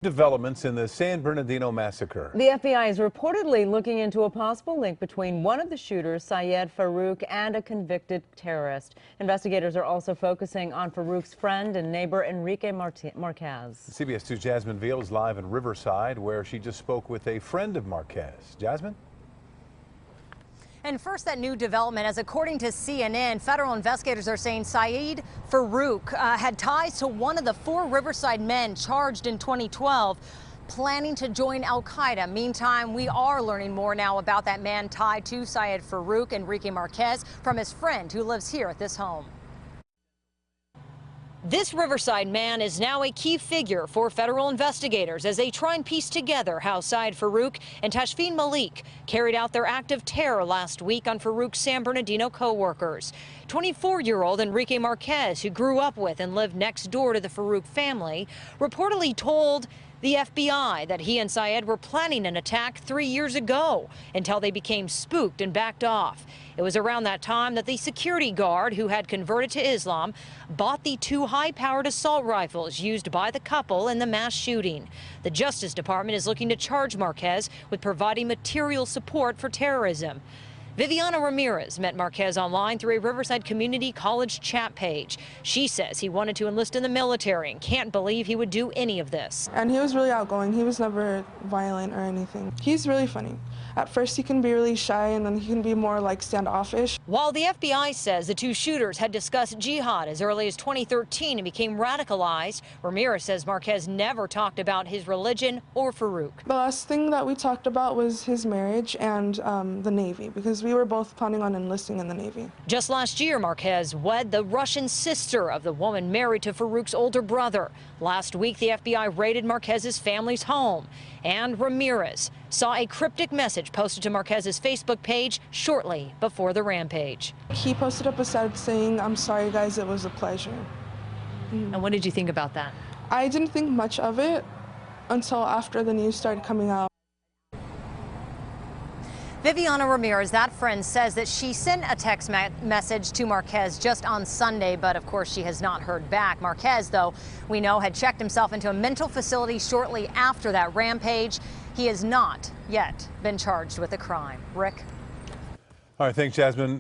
Developments in the San Bernardino massacre. The FBI is reportedly looking into a possible link between one of the shooters, Syed Farook, and a convicted terrorist. Investigators are also focusing on Farook's friend and neighbor, Enrique Marquez. CBS 2's Jasmine Veal is live in Riverside, where she just spoke with a friend of Marquez. Jasmine? And first, that new development, as according to CNN, federal investigators are saying Syed Farook had ties to one of the 4 Riverside men charged in 2012, planning to join al-Qaeda. Meantime, we are learning more now about that man tied to Syed Farook, Enrique Marquez, from his friend who lives here at this home. This Riverside man is now a key figure for federal investigators as they try and piece together how Syed Farook and Tashfeen Malik carried out their act of terror last week on Farook's San Bernardino co-workers. 24-year-old Enrique Marquez, who grew up with and lived next door to the Farook family, reportedly told the FBI that he and Syed were planning an attack 3 years ago until they became spooked and backed off. It was around that time that the security guard, who had converted to Islam, bought the 2 high-powered assault rifles used by the couple in the mass shooting. The Justice Department is looking to charge Marquez with providing material support for terrorism. Viviana Ramirez met Marquez online through a Riverside Community College chat page. She says he wanted to enlist in the military and can't believe he would do any of this. And he was really outgoing. He was never violent or anything. He's really funny. At first he can be really shy, and then he can be more like standoffish. While the FBI says the 2 shooters had discussed jihad as early as 2013 and became radicalized, Ramirez says Marquez never talked about his religion or Farook. The last thing that we talked about was his marriage and the Navy, because we were both planning on enlisting in the Navy. Just last year, Marquez wed the Russian sister of the woman married to Farook's older brother. Last week, the FBI raided Marquez's family's home, and Ramirez saw a cryptic message posted to Marquez's Facebook page shortly before the rampage. He posted up a sad saying, "I'm sorry guys, it was a pleasure." And what did you think about that? I didn't think much of it until after the news started coming out. Viviana Ramirez, that friend, says that she sent a text message to Marquez just on Sunday, but of course she has not heard back. Marquez, though, we know, had checked himself into a mental facility shortly after that rampage. He has not yet been charged with a crime. Rick? All right, thanks, Jasmine.